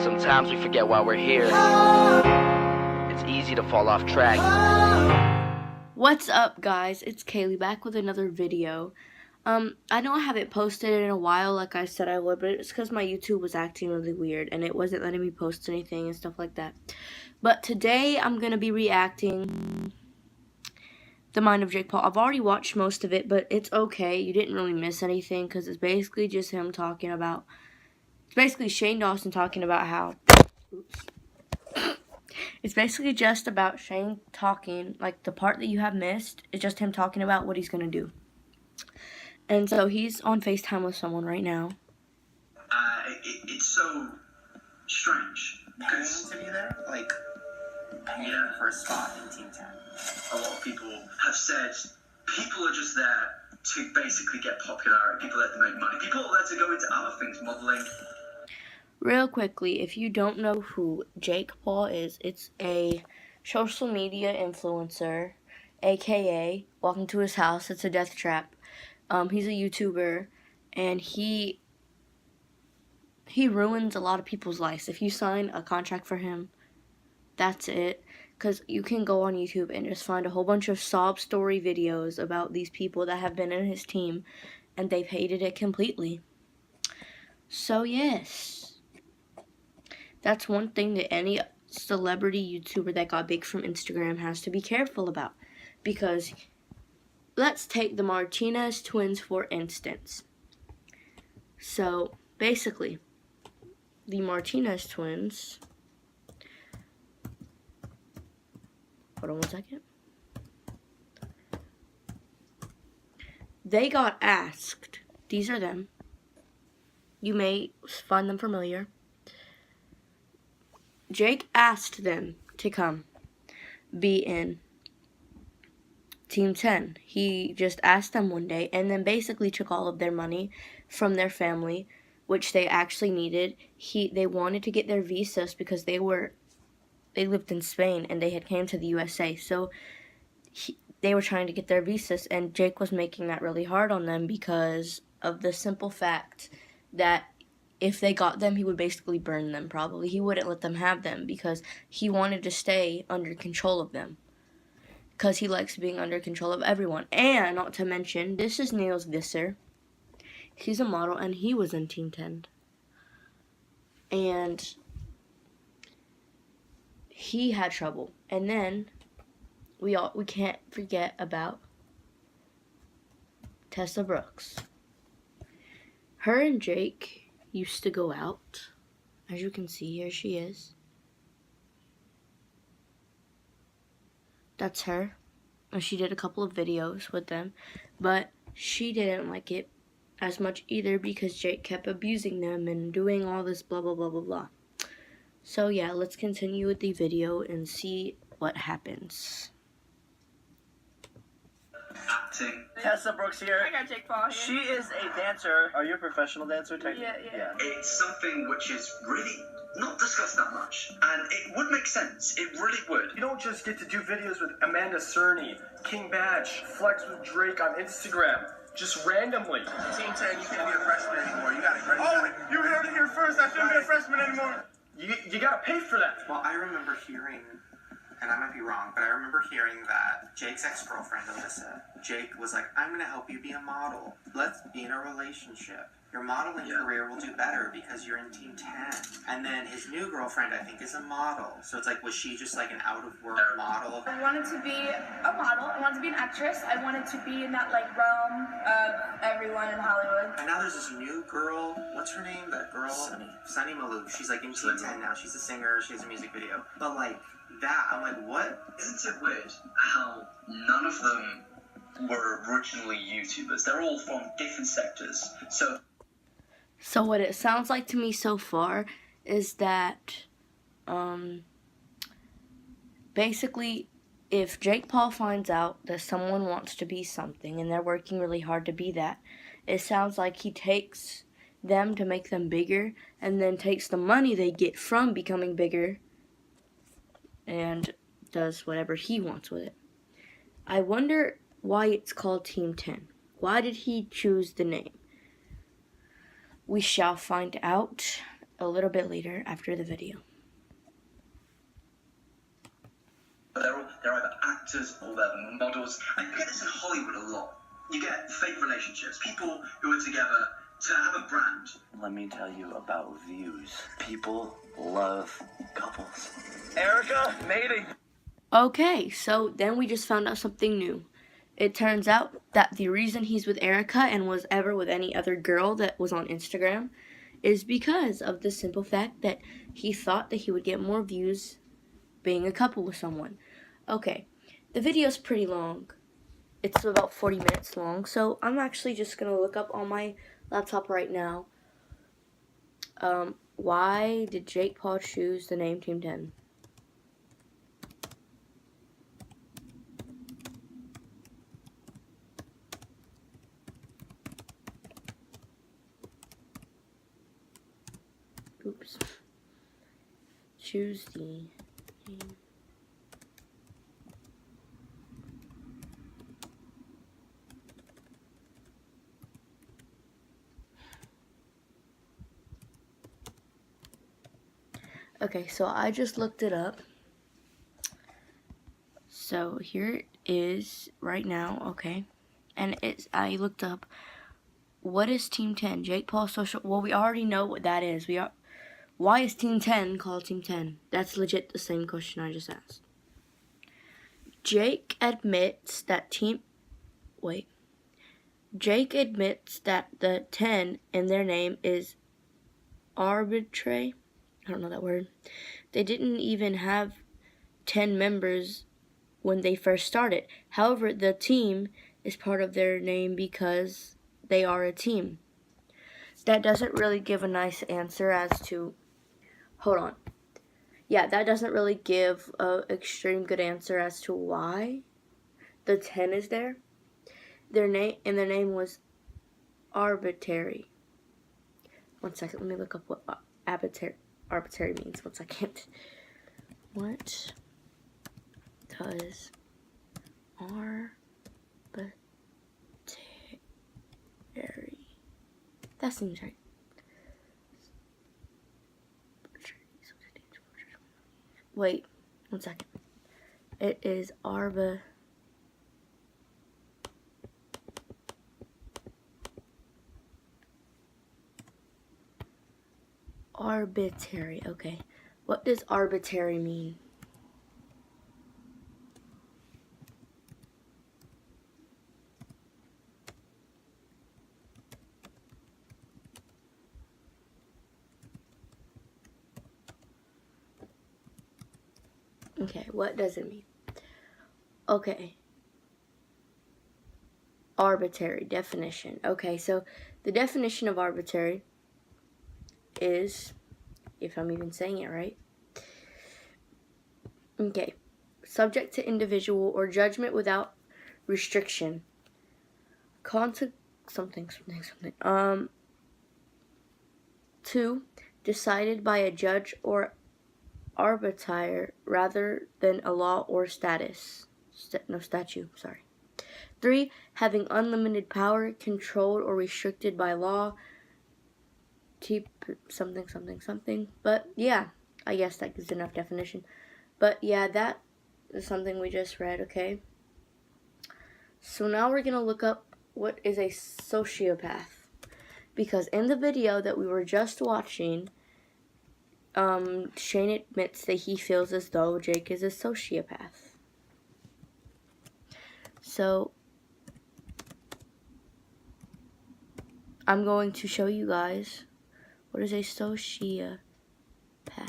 Sometimes we forget why we're here. It's easy to fall off track. What's up, guys? It's Kaylee back with another video. I know I haven't posted in a while like I said I would, but it's because my YouTube was acting really weird and it wasn't letting me post anything and stuff like that. But today I'm going to be reacting The Mind of Jake Paul. I've already watched most of it, but it's okay. You didn't really miss anything because it's basically just him talking about, it's basically Shane Dawson talking about how, it's basically just about Shane talking, like the part that you have missed is just him talking about what he's going to do. And so he's on FaceTime with someone right now. It's so strange. Paying to be there? Like, paying for a spot in Team 10. A lot of people have said people are just there to basically get popularity. People are there to make money. People are there to go into other things, modeling. Real quickly, if you don't know who Jake Paul is, it's a social media influencer, aka welcome to his house. It's a death trap. He's a YouTuber, and he ruins a lot of people's lives. If you sign a contract for him, that's it. Because you can go on YouTube and just find a whole bunch of sob story videos about these people that have been in his team, and they've hated it completely. So yes, that's one thing that any celebrity YouTuber that got big from Instagram has to be careful about. Because let's take the Martinez twins for instance. So basically, the Martinez twins, hold on one second. They got asked, these are them. You may find them familiar. Jake asked them to come be in Team 10. He just asked them one day and then basically took all of their money from their family, which they actually needed. They wanted to get their visas because they lived in Spain and they had came to the USA. So they were trying to get their visas, and Jake was making that really hard on them because of the simple fact that if they got them, he would basically burn them probably. He wouldn't let them have them because he wanted to stay under control of them. Because he likes being under control of everyone. And not to mention, this is Niels Visser. He's a model and he was in Team 10. And he had trouble. And then we can't forget about Tessa Brooks. Her and Jake used to go out. As you can see, here she is. That's her. And she did a couple of videos with them, but she didn't like it as much either because Jake kept abusing them and doing all this blah blah blah blah blah. So yeah, let's continue with the video and see what happens. Acting. Tessa Brooks here. I got Jake Paul here. She is a dancer. Are you a professional dancer? Yeah. It's something which is really not discussed that much, and it would make sense. It really would. You don't just get to do videos with Amanda Cerny, King Badge, flex with Drake on Instagram, just randomly. Team 10, you can't be a freshman anymore. You got it. Oh, you heard it here first. I shouldn't be a freshman anymore. You gotta pay for that. Well, I remember hearing, and I might be wrong, but I remember hearing that Jake's ex-girlfriend, Alyssa, Jake was like, I'm going to help you be a model. Let's be in a relationship. Your modeling career will do better because you're in Team 10. And then his new girlfriend, I think, is a model. So it's like, was she just like an out-of-work model? I wanted to be a model. I wanted to be an actress. I wanted to be in that like realm of everyone in Hollywood. And now there's this new girl. What's her name? That girl? Sunny Malou. She's like in Team 10 now. She's a singer. She has a music video. But like that, I'm like, what? Isn't it weird how none of them were originally YouTubers? They're all from different sectors. So what it sounds like to me so far is that basically if Jake Paul finds out that someone wants to be something and they're working really hard to be that, it sounds like he takes them to make them bigger and then takes the money they get from becoming bigger and does whatever he wants with it. I wonder why it's called Team 10. Why did he choose the name? We shall find out a little bit later after the video. They're either actors or they're models. And you get this in Hollywood a lot. You get fake relationships, people who are together to have a brand. Let me tell you about views. People love couples. Erica, mating. Okay, so then we just found out something new. It turns out that the reason he's with Erica and was ever with any other girl that was on Instagram is because of the simple fact that he thought that he would get more views being a couple with someone. Okay, the video's pretty long. It's about 40 minutes long, so I'm actually just going to look up on my laptop right now. Why did Jake Paul choose the name Team 10? Oops. Choose the name. Okay, so I just looked it up. So here it is right now, okay. And I looked up, what is Team 10? Jake Paul social, well, we already know what that is. Why is Team 10 called Team 10? That's legit the same question I just asked. Jake admits that the 10 in their name is arbitrary. I don't know that word. They didn't even have 10 members when they first started. However, the team is part of their name because they are a team. That doesn't really give a nice answer as to... Hold on. Yeah, that doesn't really give an extreme good answer as to why the 10 is there. Their name was arbitrary. One second, let me look up what arbitrary means. 1 second. What does arbitrary? That seems right. Wait, 1 second. It is arbitrary. Okay. What does arbitrary mean? Okay, what does it mean? Okay. Arbitrary definition. Okay, so the definition of arbitrary is, if I'm even saying it right, okay, subject to individual or judgment without restriction. Something. 2, decided by a judge or arbiter rather than a law or statute. 3, having unlimited power, controlled or restricted by law. Something. But yeah, I guess that gives enough definition. But yeah, that is something we just read, okay? So now we're gonna look up what is a sociopath. Because in the video that we were just watching, Shane admits that he feels as though Jake is a sociopath. So I'm going to show you guys what is a sociopath. Did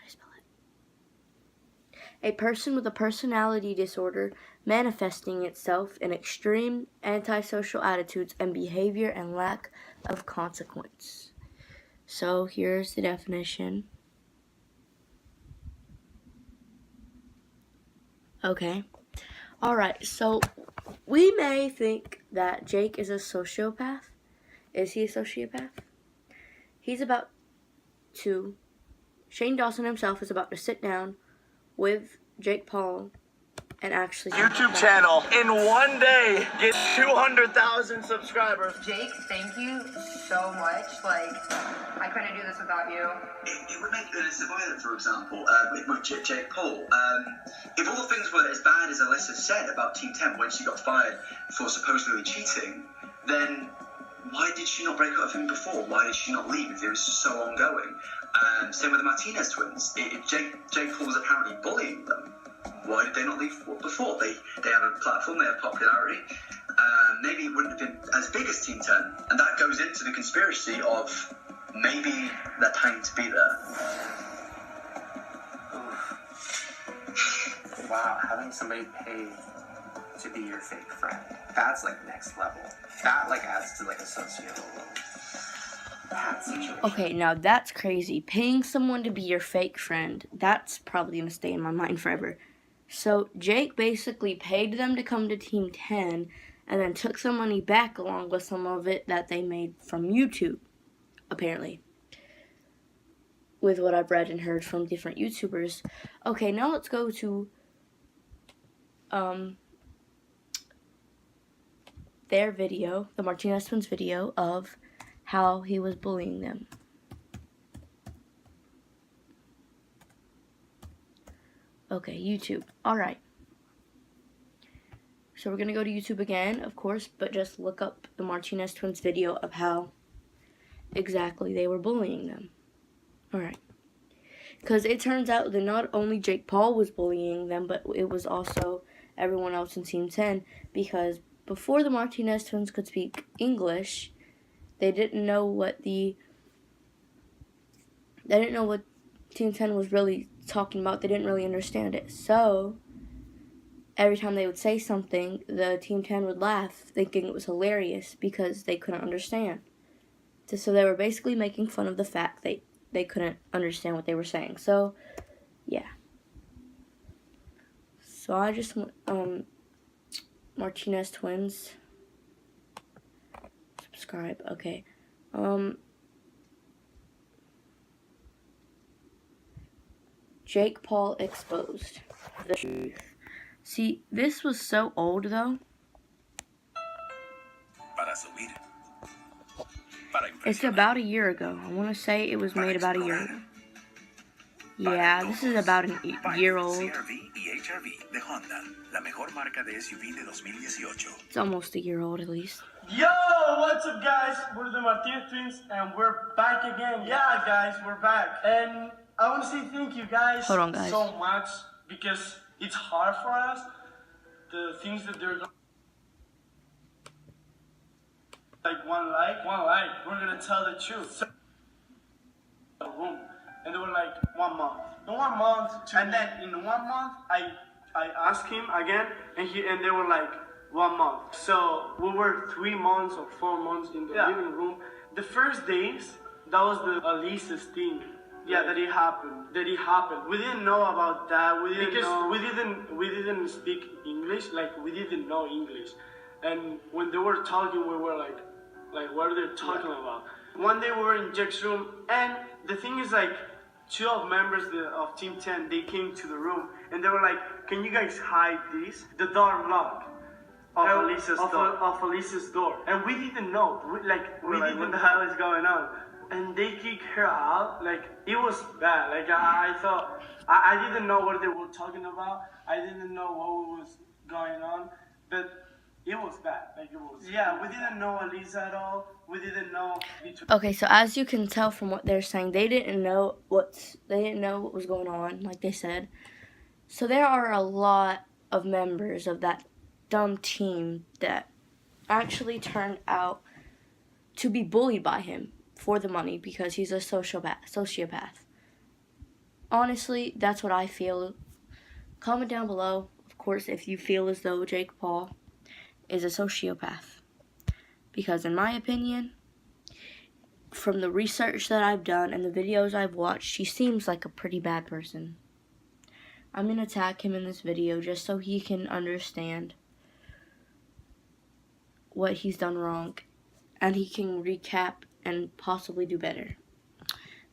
I spell it? A person with a personality disorder manifesting itself in extreme antisocial attitudes and behavior and lack of consequence. So here's the definition. Okay. Alright, so we may think that Jake is a sociopath. Is he a sociopath? Shane Dawson himself is about to sit down with Jake Paul and actually YouTube channel in one day get 200,000 subscribers. Jake, thank you so much. Like, I couldn't do this without you. It would make Alyssa Violet, for example, with Jake Paul. If all the things were as bad as Alyssa said about Team 10 when she got fired for supposedly cheating, then why did she not break up with him before? Why did she not leave if it was so ongoing? Same with the Martinez twins. If Jake Paul was apparently bullying them, why did they not leave before? They have a platform, they have popularity. Maybe it wouldn't have been as big as Team 10. And that goes into the conspiracy of maybe they're paying to be there. Wow, having somebody pay to be your fake friend. That's like next level. That like adds to like a socio-level bad situation. Okay, now that's crazy. Paying someone to be your fake friend, that's probably going to stay in my mind forever. So Jake basically paid them to come to Team 10 and then took some money back along with some of it that they made from YouTube, apparently. With what I've read and heard from different YouTubers. Okay, now let's go to their video, the Martinez twins video of how he was bullying them. Okay, YouTube. Alright. So we're going to go to YouTube again, of course, but just look up the Martinez twins video of how exactly they were bullying them. Alright. Because it turns out that not only Jake Paul was bullying them, but it was also everyone else in Team 10, because before the Martinez twins could speak English, they didn't know what Team 10 was really talking about. They didn't really understand it. So every time they would say something, the Team 10 would laugh, thinking it was hilarious because they couldn't understand. So they were basically making fun of the fact that they couldn't understand what they were saying. So, yeah. So I just Martinez twins. Subscribe. Okay. Jake Paul exposed. The truth. See, this was so old though. It's about a year ago. I want to say it was made about a year ago. Yeah, this is about a year old. It's almost a year old at least. Yo, what's up guys? We're the Martinez twins and we're back again. Yeah guys, we're back. And I want to say thank you guys, Hold on, guys. so much because it's hard for us. The things that they're going like one like, we're gonna tell the truth. So, and they were like 1 month. In 1 month, and then in 1 month, I asked him again, and they were like 1 month. So we were 3 months or 4 months in the living room. The first days, that was the Elise's thing. Yeah, that it happened. We didn't know about that. We didn't speak English. Like we didn't know English. And when they were talking, we were like what are they talking about? One day we were in Jake's room, and the thing is like 2 members of Team 10, they came to the room, and they were like, "Can you guys hide this? The door lock of Elise's door." And we didn't know. We didn't know how it's going on. And they kicked her out. Like, it was bad. Like, I thought, I didn't know what they were talking about. I didn't know what was going on. But it was bad. Like, it was. Yeah, we didn't know Elisa at all. We didn't know. Okay, so as you can tell from what they're saying, they didn't know what was going on, like they said. So there are a lot of members of that dumb team that actually turned out to be bullied by him for the money because he's a sociopath. Honestly, that's what I feel. Comment down below, of course, if you feel as though Jake Paul is a sociopath. Because in my opinion, from the research that I've done and the videos I've watched, he seems like a pretty bad person. I'm going to tag him in this video just so he can understand what he's done wrong and he can recap and possibly do better.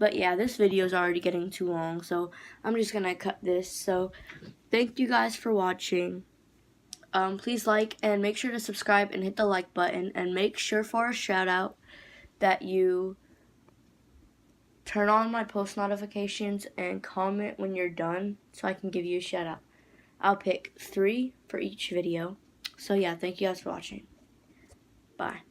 But yeah, this video is already getting too long, so I'm just gonna cut this. So thank you guys for watching. Please like and make sure to subscribe and hit the like button, and make sure for a shout out that you turn on my post notifications and comment when you're done so I can give you a shout out. I'll pick 3 for each video. So yeah, thank you guys for watching. Bye.